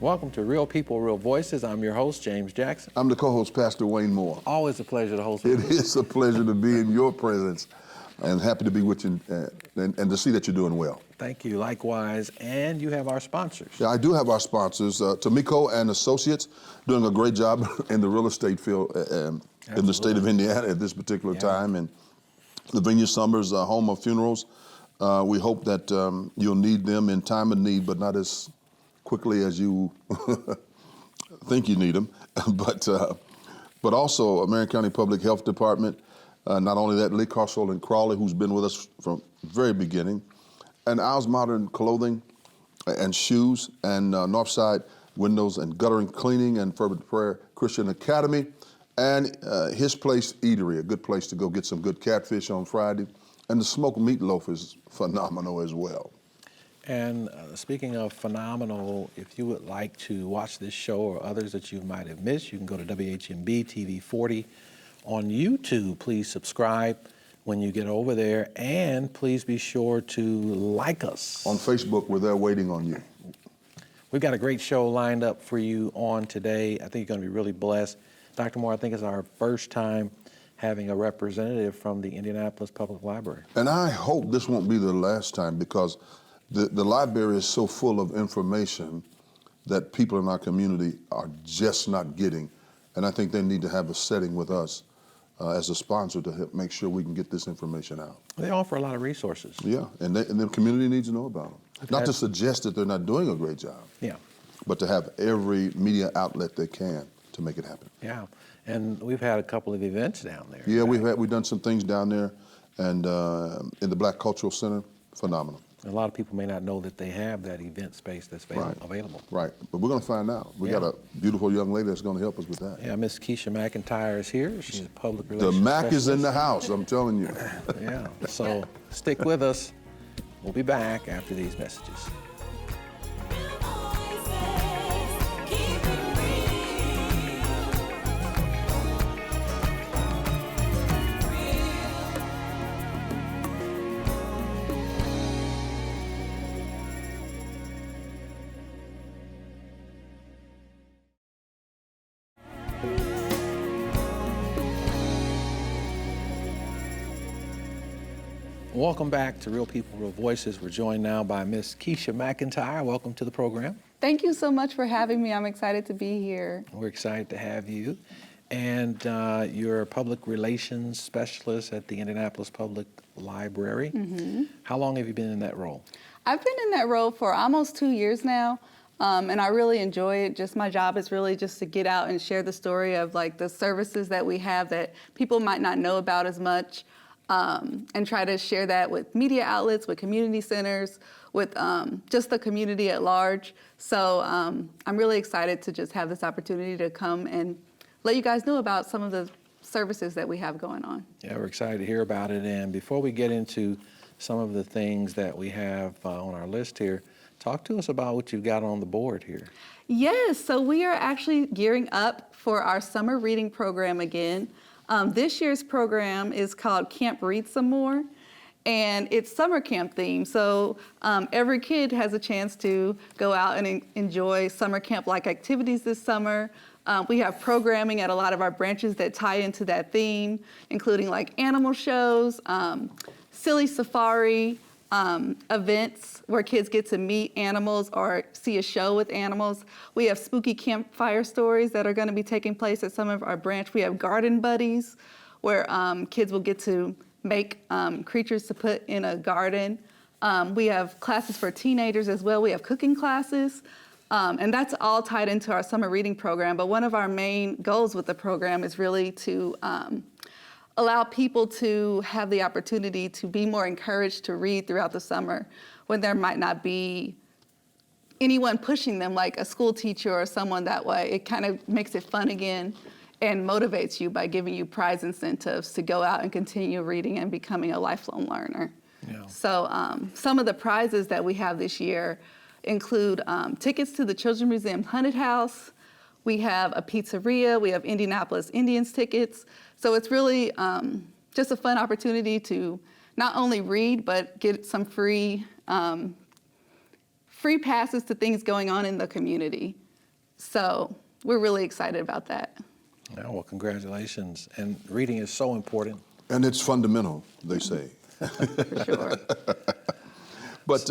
Welcome to Real People, Real Voices. I'm your host, James Jackson. I'm the co-host, Pastor Wayne Moore. Always a pleasure to host It with you. is a pleasure to be in your presence and happy to be with you and to see that you're doing well. Thank you. Likewise. And you have our sponsors. Yeah, I do have our sponsors, Tomiko and Associates, doing a great job in the real estate field in the state of Indiana at this particular time. And Lavinia Summers, Home of Funerals. We hope that you'll need them in time of need, but not as quickly as you think you need them. But also Marion County Public Health Department. Not only that, Lee Carsoll and Crawley, who's been with us from the very beginning, and Al's Modern Clothing and Shoes, and Northside Windows and Guttering Cleaning, and Fervent Prayer Christian Academy, and His Place Eatery, a good place to go get some good catfish on Friday. And the smoked meatloaf is phenomenal as well. And speaking of phenomenal, if you would like to watch this show or others that you might have missed, you can go to WHMB TV 40 on YouTube. Please subscribe when you get over there, and please be sure to like us. On Facebook, we're there waiting on you. We've got a great show lined up for you on today. I think you're going to be really blessed. Dr. Moore, I think it's our first time having a representative from the Indianapolis Public Library. And I hope this won't be the last time, because the library is so full of information that people in our community are just not getting. And I think they need to have a setting with us as a sponsor to help make sure we can get this information out. They offer a lot of resources. Yeah, and the community needs to know about them. Not to suggest that they're not doing a great job, but to have every media outlet they can to make it happen. Yeah, and we've had a couple of events down there. Yeah, we've done some things down there, and in the Black Cultural Center, phenomenal. A lot of people may not know that they have that event space that's available. Right, but we're going to find out. We got a beautiful young lady that's going to help us with that. Yeah, Miss Keisha McIntyre is here. She's a public relations The Mac specialist. is in the house, I'm telling you. Yeah, so stick with us. We'll be back after these messages. Welcome back to Real People, Real Voices. We're joined now by Miss Keisha McIntyre. Welcome to the program. Thank you so much for having me. I'm excited to be here. We're excited to have you. And you're a public relations specialist at the Indianapolis Public Library. Mm-hmm. How long have you been in that role? I've been in that role for almost 2 years now. And I really enjoy it. Just my job is really just to get out and share the story of like the services that we have that people might not know about as much. And try to share that with media outlets, with community centers, with just the community at large. So I'm really excited to just have this opportunity to come and let you guys know about some of the services that we have going on. Yeah, we're excited to hear about it. And before we get into some of the things that we have on our list here, talk to us about what you've got on the board here. Yes, so we are actually gearing up for our summer reading program again. This year's program is called Camp Read Some More, and it's summer camp themed. So every kid has a chance to go out and enjoy summer camp-like activities this summer. We have programming at a lot of our branches that tie into that theme, including like animal shows, silly safari, events where kids get to meet animals or see a show with animals. We have spooky campfire stories that are going to be taking place at some of our branch. We have garden buddies where kids will get to make creatures to put in a garden. We have classes for teenagers as well. We have cooking classes. And that's all tied into our summer reading program. But one of our main goals with the program is really to allow people to have the opportunity to be more encouraged to read throughout the summer when there might not be anyone pushing them, like a school teacher or someone that way. It kind of makes it fun again and motivates you by giving you prize incentives to go out and continue reading and becoming a lifelong learner. Yeah. So some of the prizes that we have this year include tickets to the Children's Museum Haunted House. We have a pizzeria. We have Indianapolis Indians tickets. So it's really just a fun opportunity to not only read, but get some free passes to things going on in the community. So we're really excited about that. Yeah, well, congratulations. And reading is so important. And it's fundamental, they say. For sure. But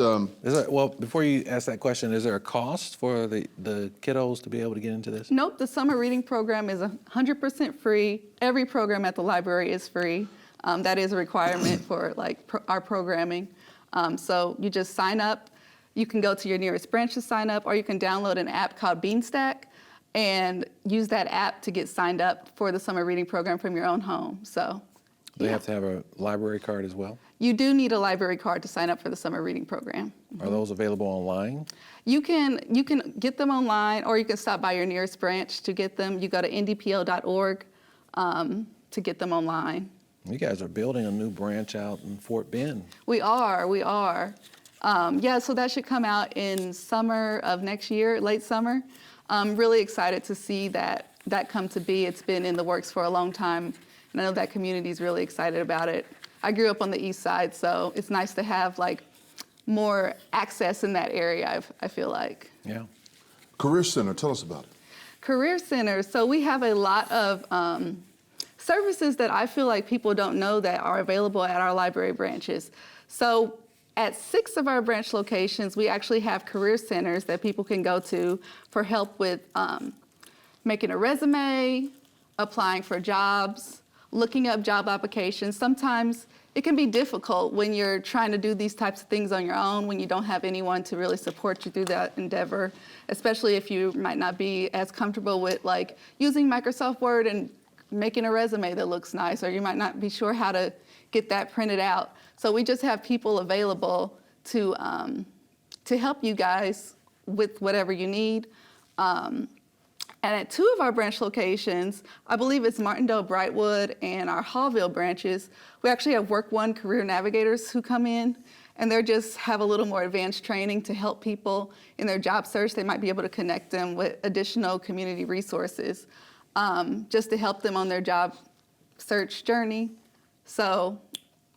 Well, before you ask that question, is there a cost for the kiddos to be able to get into this? Nope, the summer reading program is 100% free. Every program at the library is free. That is a requirement for our programming. So you just sign up. You can go to your nearest branch to sign up, or you can download an app called Beanstack and use that app to get signed up for the summer reading program from your own home. So, Do they have to have a library card as well? You do need a library card to sign up for the summer reading program. Are those available online? You can get them online, or you can stop by your nearest branch to get them. You go to ndpo.org to get them online. You guys are building a new branch out in Fort Bend. We are. Yeah, so that should come out in summer of next year, late summer. I'm really excited to see that come to be. It's been in the works for a long time, and I know that community is really excited about it. I grew up on the east side, so it's nice to have more access in that area, I feel like. Yeah. Career Center, tell us about it. Career Center, so we have a lot of services that I feel like people don't know that are available at our library branches. So at 6 of our branch locations, we actually have career centers that people can go to for help with making a resume, applying for jobs, looking up job applications. Sometimes it can be difficult when you're trying to do these types of things on your own, when you don't have anyone to really support you through that endeavor, especially if you might not be as comfortable with using Microsoft Word and making a resume that looks nice, or you might not be sure how to get that printed out. So we just have people available to help you guys with whatever you need. And at 2 of our branch locations, I believe it's Martindale, Brightwood, and our Hallville branches, we actually have Work One career navigators who come in, and they just have a little more advanced training to help people in their job search. They might be able to connect them with additional community resources just to help them on their job search journey. So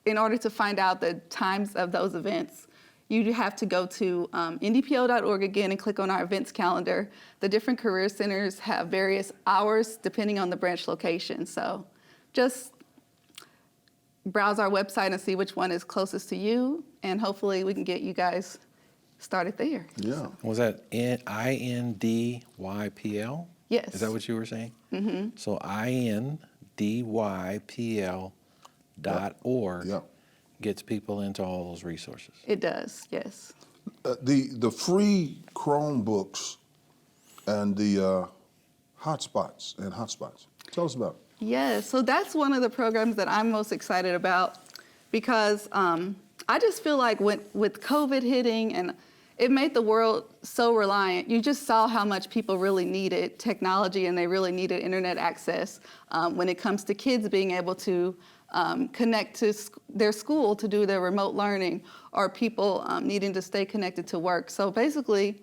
in order to find out the times of those events, you have to go to ndpo.org again and click on our events calendar. The different career centers have various hours depending on the branch location. So just browse our website and see which one is closest to you, and hopefully we can get you guys started there. Yeah. Was that INDYPL? Yes. Is that what you were saying? Mm-hmm. So INDYPL.org Yeah. gets people into all those resources. It does, yes. The free Chromebooks and the hotspots. Tell us about it. Yes, so that's one of the programs that I'm most excited about, because I just feel like with COVID hitting, and it made the world so reliant. You just saw how much people really needed technology, and they really needed internet access when it comes to kids being able to connect to their school to do their remote learning, or people needing to stay connected to work. So basically,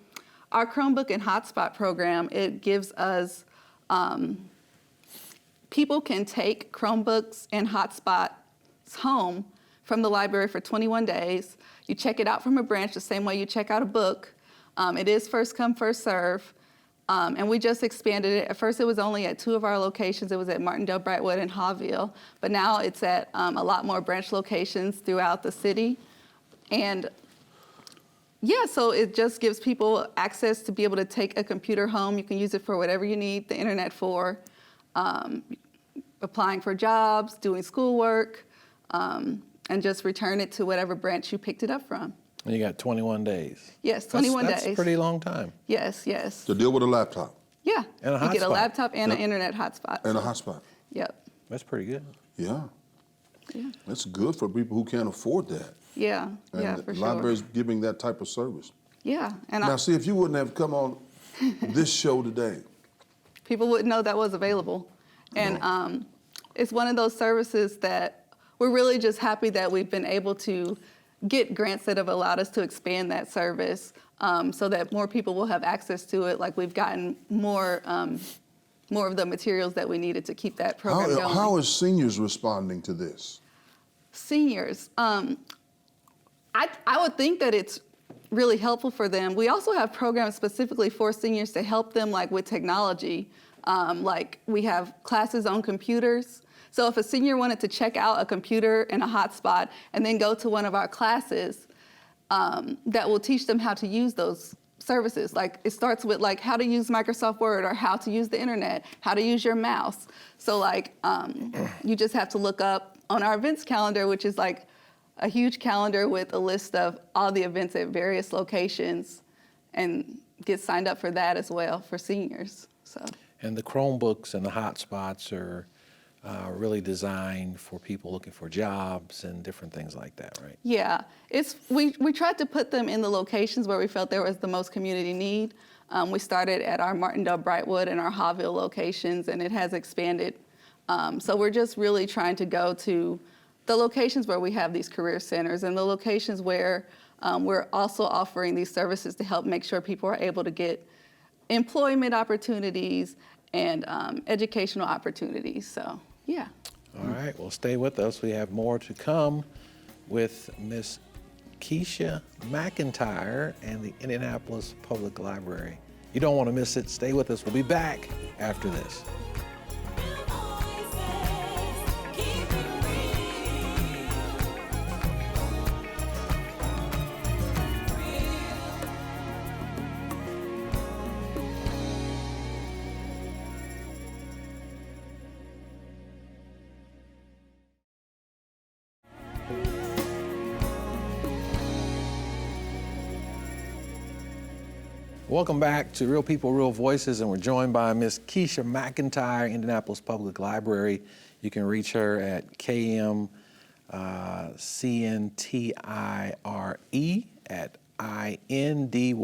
our Chromebook and Hotspot program, it gives us, people can take Chromebooks and Hotspots home from the library for 21 days. You check it out from a branch the same way you check out a book. It is first come, first serve. And we just expanded it. At first, it was only at 2 of our locations. It was at Martindale, Brightwood, and Hawville. But now it's at a lot more branch locations throughout the city. And yeah, so it just gives people access to be able to take a computer home. You can use it for whatever you need the internet for, applying for jobs, doing schoolwork, and just return it to whatever branch you picked it up from. And you got 21 days. Yes, 21 days. That's a pretty long time. Yes. To deal with a laptop. Yeah. And a you get a hotspot. laptop and an internet hotspot. And a hotspot. Yep. That's pretty good. Yeah. Yeah. That's good for people who can't afford that. Yeah. And Yeah, the for library's sure. giving that type of service. Yeah. And Now, see, if you wouldn't have come on this show today, people wouldn't know that was available. And it's one of those services that we're really just happy that we've been able to get grants that have allowed us to expand that service so that more people will have access to it. Like, we've gotten more of the materials that we needed to keep that program going. how is seniors responding to this? Seniors, I would think that it's really helpful for them. We also have programs specifically for seniors to help them like with technology. Like we have classes on computers. So if a senior wanted to check out a computer and a hotspot and then go to one of our classes, that will teach them how to use those services. Like it starts with like how to use Microsoft Word or how to use the internet, how to use your mouse. So like you just have to look up on our events calendar, which is like a huge calendar with a list of all the events at various locations, and get signed up for that as well for seniors. So. And the Chromebooks and the hotspots are really designed for people looking for jobs and different things like that, right? Yeah, we tried to put them in the locations where we felt there was the most community need. We started at our Martindale, Brightwood, and our Hawville locations, and it has expanded. So we're just really trying to go to the locations where we have these career centers and the locations where we're also offering these services to help make sure people are able to get employment opportunities and educational opportunities. So, yeah. All right, well, stay with us. We have more to come with Miss Keisha McIntyre and the Indianapolis Public Library. You don't want to miss it. Stay with us. We'll be back after this. Welcome back to Real People, Real Voices, and we're joined by Miss Keisha McIntyre, Indianapolis Public Library. You can reach her at KMCNTIRE at INDYPL.org.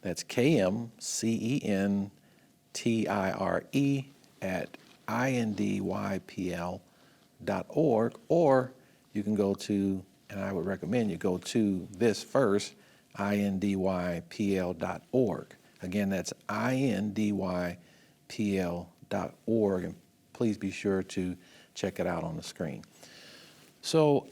That's KMCENTIRE at INDYPL.org, or you can go to, and I would recommend you go to this first, INDYPL.org. Again, that's INDYPL.org, and please be sure to check it out on the screen. So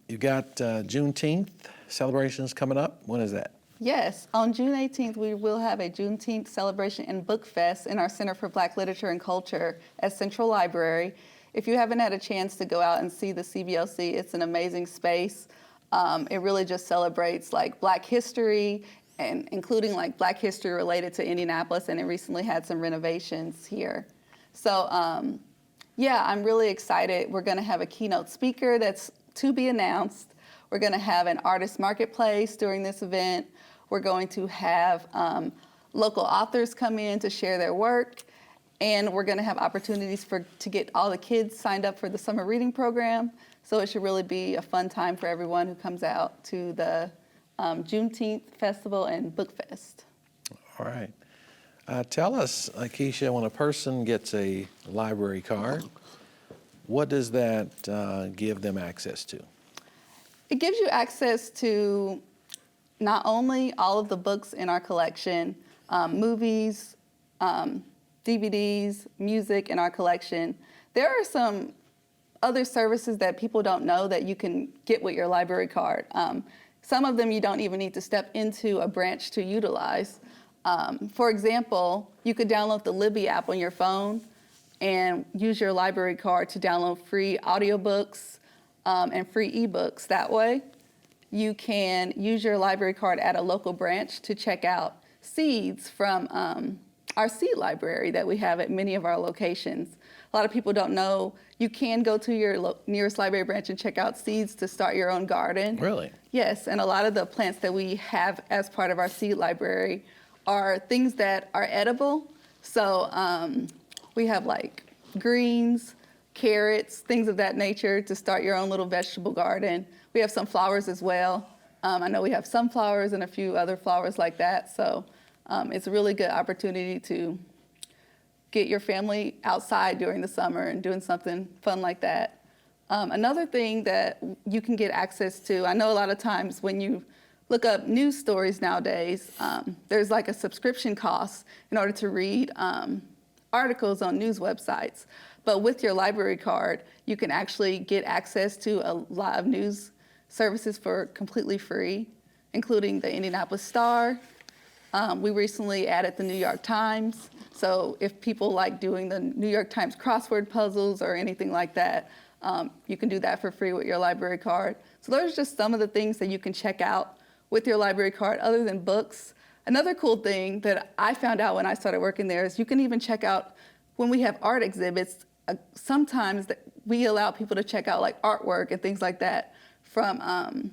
you got Juneteenth celebrations coming up. When is that? Yes, on June 18th, we will have a Juneteenth celebration and book fest in our Center for Black Literature and Culture at Central Library. If you haven't had a chance to go out and see the CBLC, it's an amazing space. It really just celebrates like Black history, and including like Black history related to Indianapolis, and it recently had some renovations here. So yeah, I'm really excited. We're gonna have a keynote speaker that's to be announced. We're gonna have an artist marketplace during this event. We're going to have local authors come in to share their work, and we're gonna have opportunities to get all the kids signed up for the summer reading program. So it should really be a fun time for everyone who comes out to the Juneteenth Festival and Book Fest. All right. Tell us, Keisha, when a person gets a library card, what does that give them access to? It gives you access to not only all of the books in our collection, movies, DVDs, music in our collection. There are some other services that people don't know that you can get with your library card. Some of them you don't even need to step into a branch to utilize. For example, you could download the Libby app on your phone and use your library card to download free audiobooks and free ebooks that way. You can use your library card at a local branch to check out seeds from our seed library that we have at many of our locations. A lot of people don't know you can go to your nearest library branch and check out seeds to start your own garden. Really? Yes, and a lot of the plants that we have as part of our seed library are things that are edible. So we have like greens, carrots, things of that nature to start your own little vegetable garden. We have some flowers as well. I know we have sunflowers and a few other flowers like that. So it's a really good opportunity to get your family outside during the summer and doing something fun like that. Another thing that you can get access to, I know a lot of times when you look up news stories nowadays, there's like a subscription cost in order to read articles on news websites. But with your library card, you can actually get access to a lot of news services for completely free, including the Indianapolis Star. We recently added the New York Times. So if people like doing the New York Times crossword puzzles or anything like that, you can do that for free with your library card. So those are just some of the things that you can check out with your library card other than books. Another cool thing that I found out when I started working there is you can even check out, when we have art exhibits, sometimes we allow people to check out like artwork and things like that from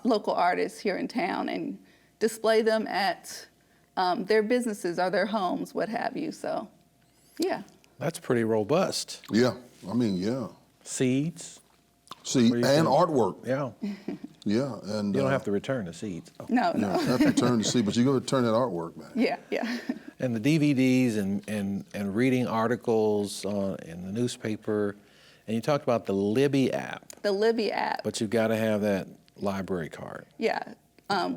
local artists here in town and display them at their businesses or their homes, what have you. So, yeah. That's pretty robust. Yeah, I mean, yeah. Seeds. See, What do and you think? artwork. Yeah. Yeah, and You don't have to return the seeds. Oh. No, you no. have to turn to see, but you got to turn that artwork back. Yeah, yeah. And the DVDs and reading articles in the newspaper. And you talked about the Libby app, The Libby app. but you've got to have that library card. Yeah.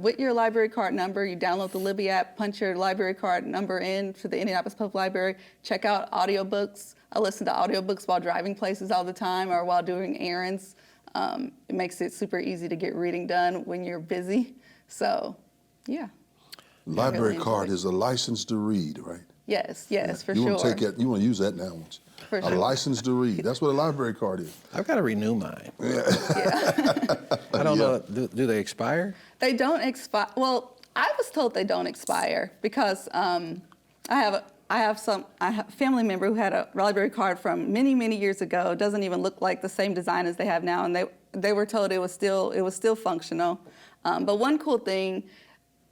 With your library card number, you download the Libby app, punch your library card number in to the Indianapolis Public Library, check out audiobooks. I listen to audiobooks while driving places all the time or while doing errands. It makes it super easy to get reading done when you're busy. So, yeah. Library Really card enjoy it. is a license to read, right? Yes, for you sure. want to take that. You want to use that now, won't you? For A sure. license to read. That's what a library card is. I've got to renew mine. I don't know. Do they expire? They don't expire. Well, I was told they don't expire because I have a family member who had a library card from many, many years ago. It doesn't even look like the same design as they have now, and they were told it was still functional. But one cool thing,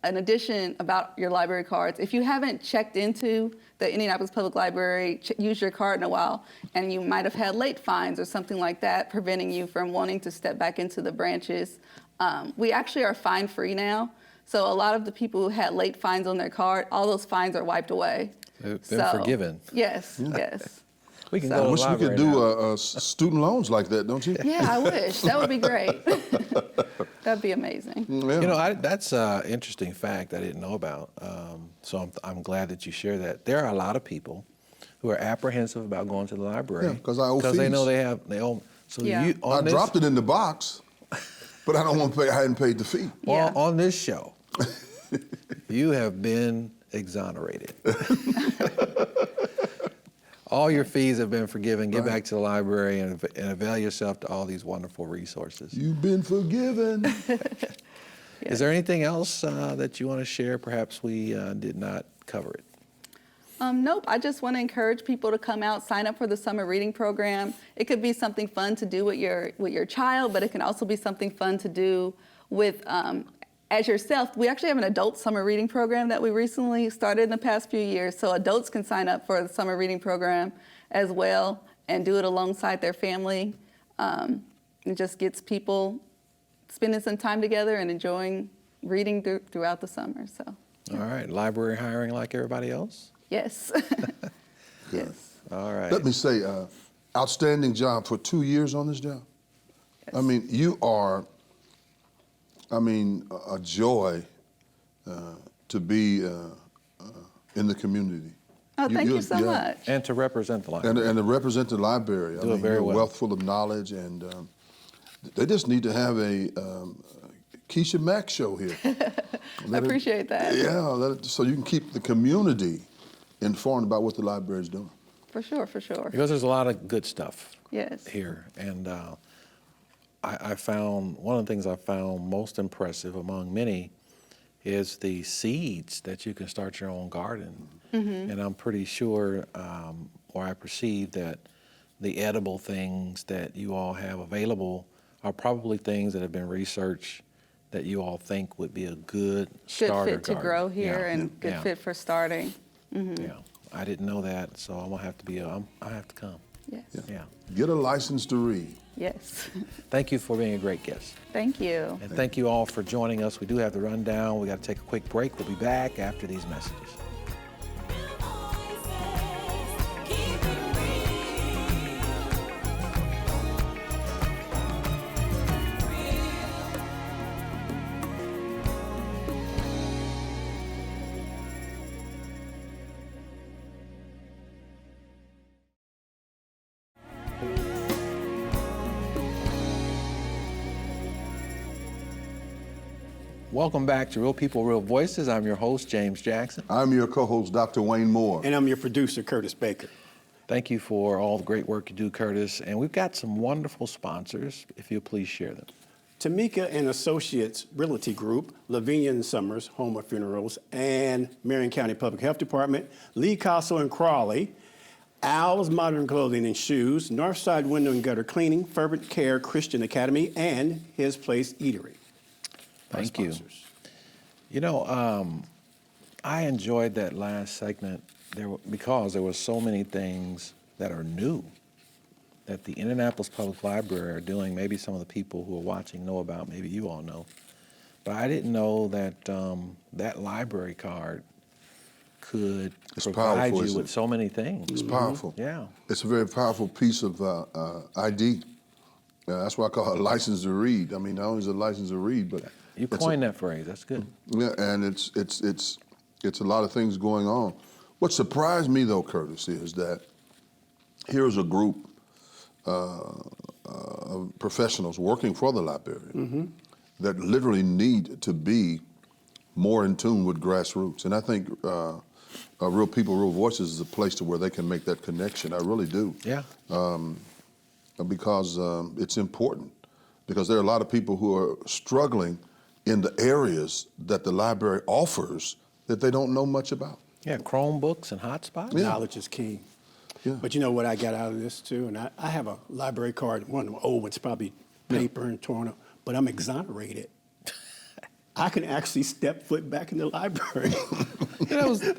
in addition about your library cards, if you haven't checked into the Indianapolis Public Library, use your card in a while, and you might have had late fines or something like that, preventing you from wanting to step back into the branches. We actually are fine-free now. So a lot of the people who had late fines on their card, all those fines are wiped away. They've been forgiven. Yes, yes. We can So- go I to wish the we library could now. do student loans like that, don't you? Yeah, I wish. That would be great. That'd be amazing. Yeah. You know, that's an interesting fact I didn't know about. So I'm glad that you share that. There are a lot of people who are apprehensive about going to the library. Yeah, 'cause I owe Because they know fees. they owe. So Yeah. you I on this, dropped it in the box, but I don't want to pay. I hadn't paid the fee. Yeah. on this show, you have been exonerated. All your fees have been forgiven. Get Right. back to the library and avail yourself to all these wonderful resources. You've been forgiven. Is there anything else that you want to share? Perhaps we did not cover it. Nope, I just want to encourage people to come out, sign up for the summer reading program. It could be something fun to do with your child, but it can also be something fun to do with as yourself. We actually have an adult summer reading program that we recently started in the past few years, so adults can sign up for the summer reading program as well and do it alongside their family. It just gets people spending some time together and enjoying reading throughout the summer. So, All right, library hiring like everybody else? yes. Yes. All right. Let me say, outstanding job for 2 years on this job. I mean, you are, a joy to be in the community. Oh, thank you so much. And to represent the library. And to represent the library. Do it very you're well. a wealth full of knowledge, and they just need to have a Keisha Mack show here. I appreciate that. So you can keep the community informed about what the library is doing. For sure, for sure. Because there's a lot of good stuff Yes. here. And I found, one of the things I found most impressive among many is the seeds that you can start your own garden. And I'm pretty sure, or I perceive that the edible things that you all have available are probably things that have been researched that you all think would be a good starter Good fit to garden. grow here Yeah. and good Yeah. fit for starting. Yeah, I didn't know that, so I'm gonna have to I have to come. Yes. Yeah. Get a license to read. Yes. Thank you for being a great guest. Thank you. And thank you all for joining us. We do have the rundown. We got to take a quick break. We'll be back after these messages. Welcome back to Real People, Real Voices. I'm your host, James Jackson. I'm your co-host, Dr. Wayne Moore. And I'm your producer, Curtis Baker. Thank you for all the great work you do, Curtis. And we've got some wonderful sponsors, if you'll please share them. Tamika and Associates Realty Group, Lavinia and Summers, Home of Funerals, and Marion County Public Health Department, Lee Castle and Crawley, Al's Modern Clothing and Shoes, Northside Window and Gutter Cleaning, Fervent Care Christian Academy, and His Place Eatery. Thank you. You know, I enjoyed that last segment because there were so many things that are new that the Indianapolis Public Library are doing. Maybe some of the people who are watching know about, maybe you all know. But I didn't know that that library card could provide you with so many things. It's powerful. Yeah. It's a very powerful piece of ID. That's why I call it a license to read. I mean, not only is it a license to read, but You coined that phrase. That's good. yeah, and it's a lot of things going on. What surprised me though, Curtis, is that here's a group of professionals working for the library that literally need to be more in tune with grassroots. And I think Real People, Real Voices is a place to where they can make that connection. I really do. Yeah. Because it's important. Because there are a lot of people who are struggling in the areas that the library offers that they don't know much about. Yeah, Chromebooks and hotspots. Yeah. Knowledge is key. Yeah. But you know what I got out of this too? And I have a library card, one of them old ones, probably paper and torn up, but I'm exonerated. I can actually step foot back in the library.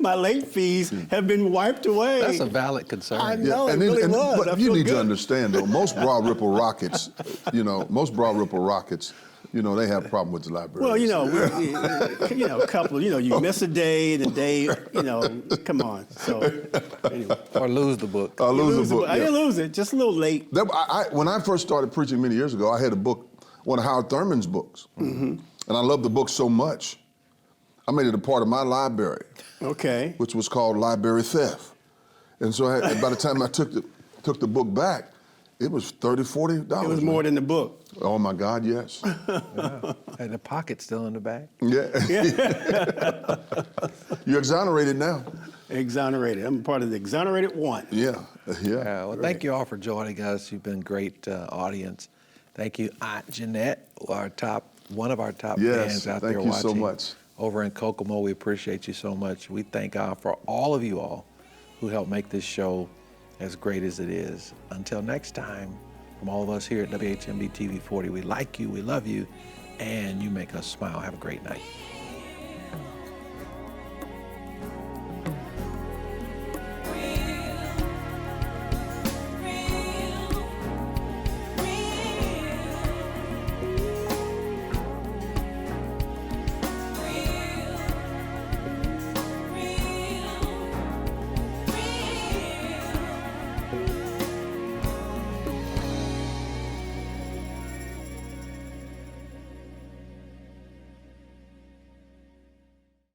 My late fees have been wiped away. That's a valid concern. I know, it really was. But I you feel need to good. understand though, most Broad Ripple Rockets, they have a problem with the library. Well, a couple, you miss a day, come on. So, anyway. Or lose the book. I lose the book. I didn't lose it, just a little late. When I first started preaching many years ago, I had a book, one of Howard Thurman's books. And I loved the book so much, I made it a part of my library. Okay. Which was called Library Theft. And so by the time I took the book back, it was $30, $40. It was more than the book. Oh my God, yes. Yeah. And the pocket's still in the back. Yeah. You're exonerated now. Exonerated. I'm part of the exonerated one. Yeah. Well, thank you all for joining us. You've been a great audience. Thank you, Aunt Jeanette, one of our top fans out there watching. Thank you so much. Over in Kokomo, we appreciate you so much. We thank God for all of you all who helped make this show as great as it is. Until next time, from all of us here at WHMB TV 40, we like you, we love you, and you make us smile. Have a great night.